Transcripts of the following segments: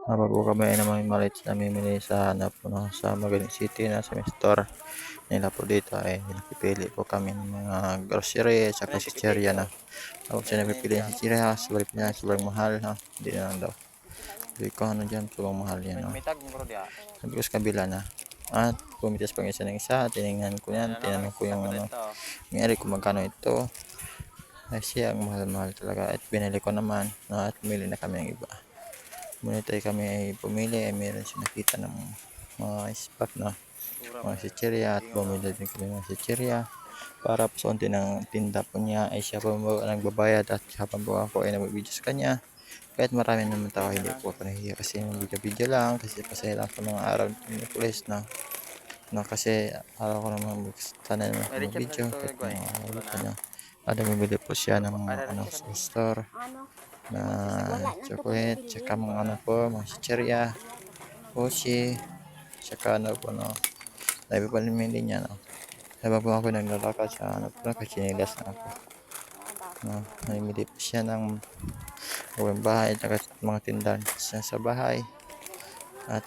Habang po kami ay naman maliit na namimili sa hanap po no, sa Magaling City na sa may store nila po dito ay nakipili po kami ng mga grocery at saka chichirya na. Tapos siya napipili ng chichirya, sobrang niya, sobrang mahal no. Hindi na lang daw. Sabi ko ano dyan, sobrang mahal yan no. Sabi ko sa kabila na. At pumitas pang isa ng isa, tinignan ko yan, tinanong ko yung ano, nangyari kung magkano ito. Ay siya ang mahal-mahal talaga at binili ko naman no, at pumili na kami ng iba. Muna tayo kami ay pumili ay meron siya nakita ng mga spot na mga chichirya at bumili din kami ng chichirya para po sa unti ng tinda po niya ay siya po nagbabayad at habang po ako ay nagbibideo sa kanya kahit marami naman tao hindi po ako nahihiya kasi yung video lang kasi pasaya lang sa mga araw ng pulis na kasi araw ko naman sana naman ako mag-video kahit mga ulit niya at bumili po siya ng mga ano sa store na chocolate tsaka mga ano po mga chichirya Oshi, tsaka ano po no, sabi pa namin din niya no. Habang po ako naglalakad sa ano po, nakachinilas na ako. No, namimili po siya ng gawing bahay at mga tindahan sa bahay. At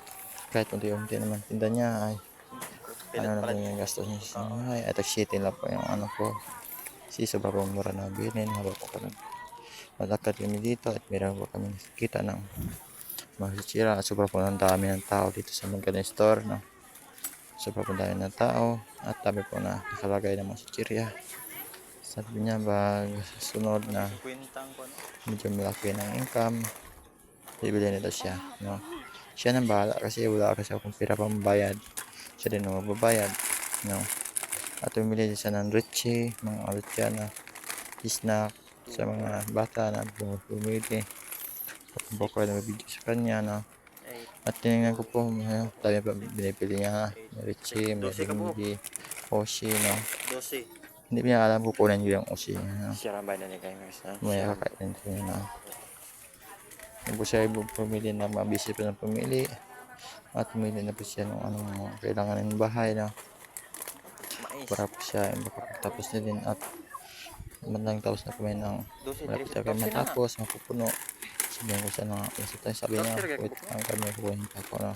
kahit unti-unti naman tinda niya ay ano na po yung gastos niya sa bahay. At city lang po yung ano po. Kasi sobrang po mura na bilhin habang po kami malakad kami dito at meron po kami nakikita ng mga sitsira at sobrang po ng dami ng tao dito sa Magaling Store. No? Sobrang po dami ng tao at dami po na nakalagay ng mga sitsirya. Sabi niya pag sunod na medyo malaki ng income, bibili nito siya. No? Siya nang bahala kasi wala kasi akong pera pambayad. Siya din ang magbabayad. No? At bumili siya ng Richie, mga alit yan na snack sa mga bata na bumili. Kapag ko na video sa kanya. No? At tinignan ko po, dami pa binipili niya. May Richie, may Ringy, Oshi. No? Hindi niya alam kukunin ko yung Oshi. No? May kakainin ko yun. No? Hindi po siya pumili na mabisi pa ng pumili. At pumili na po siya ng anong kailangan ng bahay. No? Para po siya makapagtapos na din at mandang tapos na kami ng malapit na kami matapos, mapupuno. Sabihin ko siya na sabi niya, wait lang kami kukunin pa ako na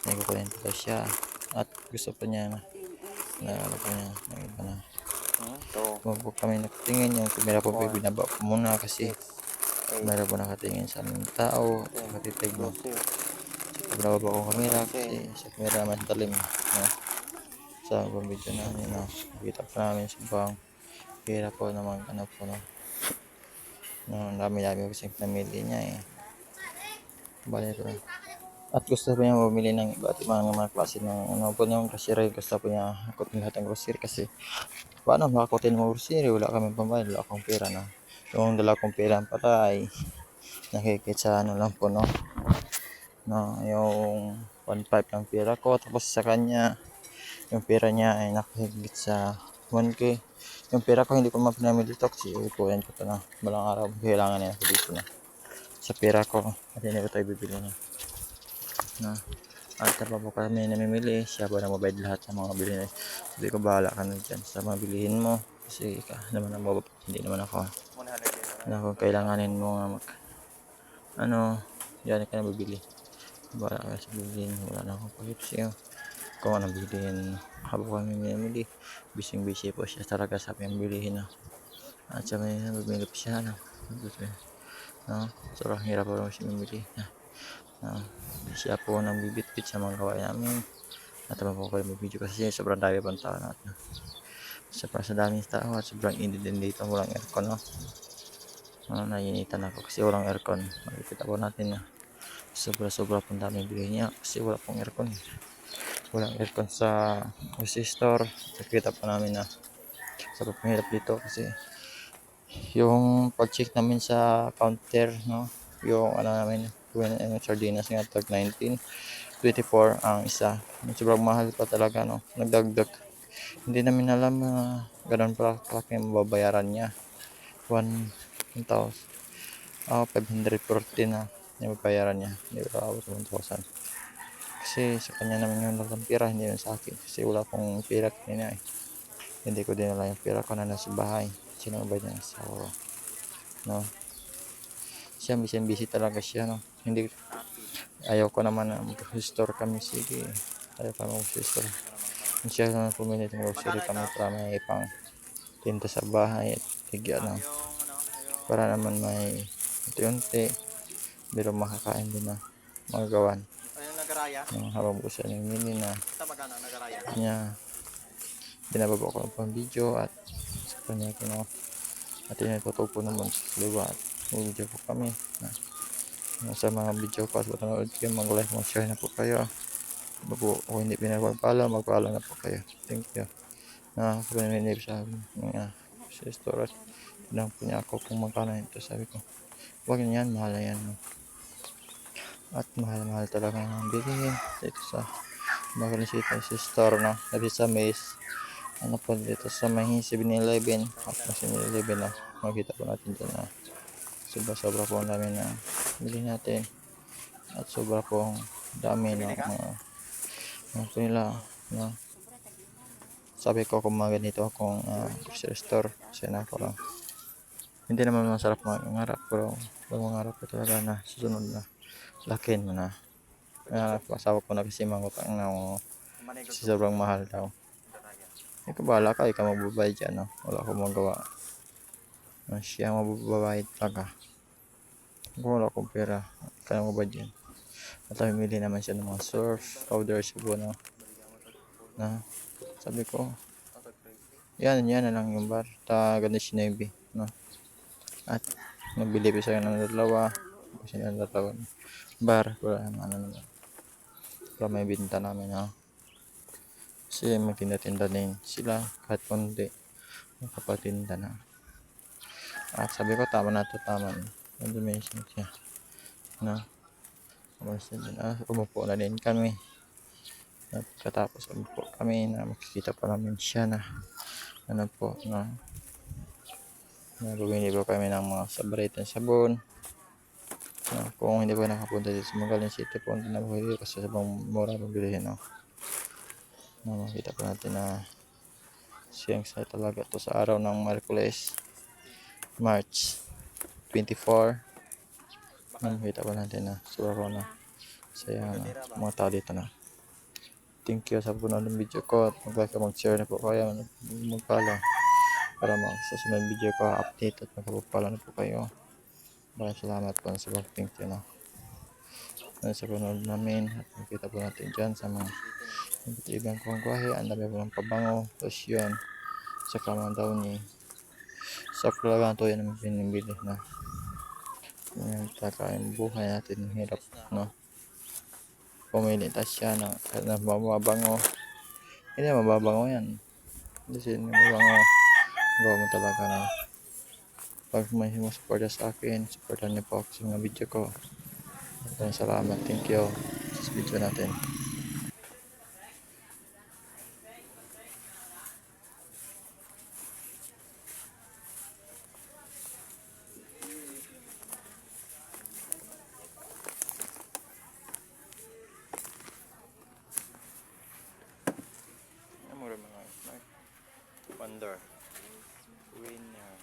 may kukunin pa siya at gusto pa niya na ano po niya ng iba na kung po kami nakatingin yung camera po binaba ko muna kasi camera po nakatingin sa aming tao nakatitig mo binaba ko camera kasi sa camera mas talim no? Sa video namin no? Nakita pa namin sa bang pera po naman ano po no? No, dami-dami kasi namili niya eh. Bali po. At gusto po niya bumili ng iba't ibang mga klase ng ano po yung grocery. Gusto po niya akutin lahat ng grocery kasi paano makakutin mo grocery? Wala kami pambayad, wala akong pera na. Yung dala kong pera ang patay. Nakikita sa ano lang po no. No, yung 1.5 ng pera ko tapos sa kanya yung pera niya ay nakahigit sa 1K. Yung pera ko hindi ko mapinamili dito kasi upuin ko ito na balang araw kailangan niya dito na sa pera ko at hindi ko tayo bibili na at tapa po kami namimili siya ba na mabayad lahat sa mga bilhin sabi ko bahala ka na dyan sa mga bilihin mo kasi ka naman ang mababa hindi naman ako na kung kailanganin mo nga ano yan ka na bibili bahala ka sa bilhin wala na akong pakip siya kung anong bilhin habang kami minamili bising-busy po siya talaga sa aming bilihin at siya may bumili po siya no? Sobrang hirap po siya mamili siya po nang bibitbit sa mga gawain namin at naman po kayo may video kasi sobrang dami pang tao natin sobrang sa daming tao at sobrang init din dito walang aircon naiinitan ako kasi walang aircon makikita po natin na sobra pong dami bilhin niya kasi wala pong aircon walang aircon sa resistor nakikita po namin na sobrang hirap dito kasi yung pag-check namin sa counter no yung ano namin yung sardinas nga tag 19.24 ang isa sobrang mahal pa talaga no nagdagdag hindi namin alam na ganun pala kalaki ang mababayaran niya 1,000 540 na yung babayaran niya hindi ko abot 1,000 kasi sa kanya naman yung lalang pera hindi na sa akin kasi wala akong pera kanina hindi ko dinala yung pera ko na nasa bahay sinabay niya sa no siya busy talaga siya no hindi Ayaw ko naman na mag-store kami. Sige. Ayaw ka mag-store. Siya naman pumili ng grocery kami para may pang tinta sa bahay at higyan na. Para naman may unti-unti. Pero makakain din na magagawan. Habang po siya namimili na niya. Binababa ko ng video at sa kanya ko at inatutup po naman sa liwa at video po kami na sa mga video ko at matanood kayo, mag-like, mag-share na po kayo. Bago ako hindi pinagpapala, magpala na po kayo. Thank you. Na ako naninip sa mga store. Tinanong po niya ako kung magkano ito. Sabi ko, huwag yan, mahal na yan. At mahal-mahal talaga ang bilihin dito sa Magalasita sa store na sabi sa Maze. Ano po dito sa may 7-Eleven at may 7-Eleven na makita po natin dyan na sobra po ang dami na bili natin at sobra po ang dami ng ano nila na sabi ko kung mga ganito akong grocery store kasi na parang hindi naman masarap mangarap pero mangarap ko talaga na susunod na lakin mo na asawa ko na kasi mangutang na kasi sobrang mahal daw. Ikaw bahala ka, ikaw magbabayad dyan, no? Wala akong magawa. Siya magbabayad talaga. Kung wala akong pera, kaya magbabayad dyan. At namimili naman siya ng mga surf, powder, sabon, no? Na, sabi ko, yan na lang yung bar. Ganda sinabi, no? At nagbili pa siya ng dalawa. Kasi ng dalawa bar, para may binta namin, no? Kasi magtinda-tinda din sila kahit kundi makapatinda na. At sabi ko tama na to, tama na. Nandumation siya na umupo na din kami. At katapos umupo kami na makikita pa namin siya na ano po na bumili po kami ng mga sabritan sabon. Kung hindi pa nakapunta dito sa Magalasita po, hindi na po kasi sabang mura mabilihin, no? Makita po natin na siyang sa talaga to sa araw ng Merkules March 24. Makita po natin na sobrang na saya na mga tao dito na. Thank you sa panonood ng video ko at mag-like at mag-share na po kayo, mag-follow para sa sunod video ko update at magpapala na po kayo. Maraming salamat po sa pag-thank you na sa panonood namin at makita po natin dyan sa mga ibang kong kwahe. Ang dami po ng pabango, lotion, sa kamang daw ni sa kalagang to yan ang pinibili na yan talaga yung buhay natin hirap, no? Pumili ta siya na mababango, hindi mababango yan kasi mababango gawa mo talaga na pag may support sa akin, supportan niyo po ako sa mga video ko. Salamat, thank you sa video natin. Wonder winner.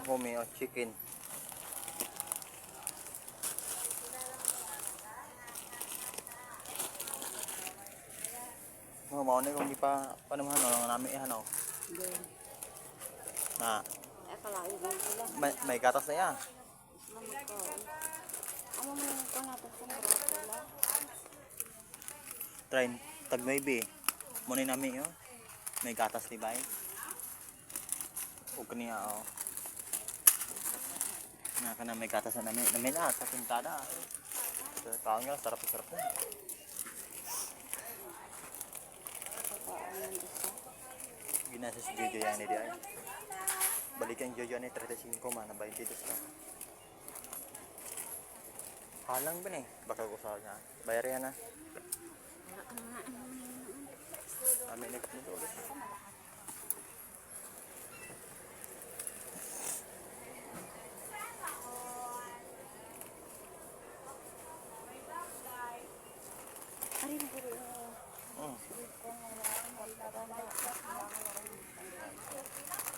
Homey o chicken. Mau ni kung di pa naman namin ano. Na. May gatas na yan. Try tag maybe. Muna namin yo. May gatas di ba? O kaniya Naka na may gatas na namin sa pintada. So, taon nga, sarap-sarap na. Ginasa si Jojo yan ni Diay. Balikan Jojo ni 35 man, na 22 ka. Halang ba ni? Baka usal niya. Bayar yan na. Amin na nito ulit.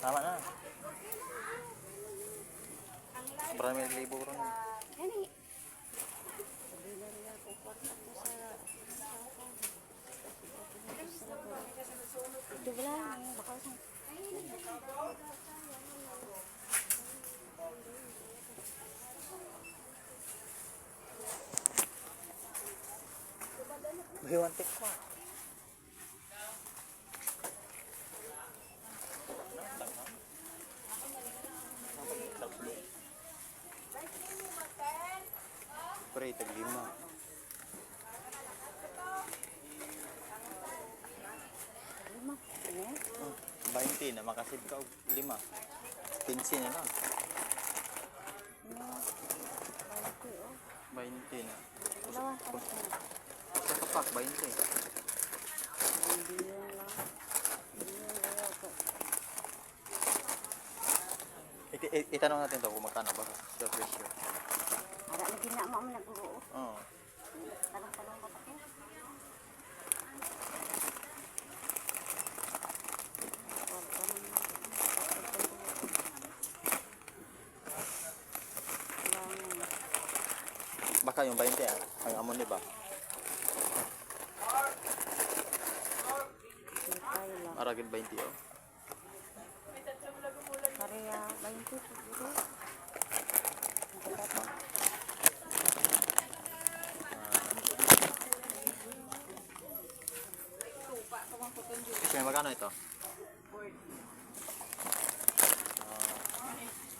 Tama na. Sobrang may libo ron. Bahiwantik pa. Pre, tag-5. Oh, 20 na makasib ka og 5. 15 na lang. 20 na. Sa kapak 20. Itanong natin to kung magkano ba sa presyo. Ada lagi nak mau menaguro. Oo. Talong-talong ko pa ko. Baka yung 20 ang amon di ba? Aragin 20 oh. Karya 20 siguro. Kasi magkano ito?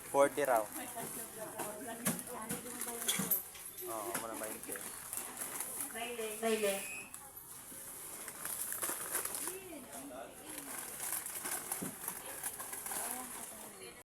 40 raw. Oo, muna 20. Baile.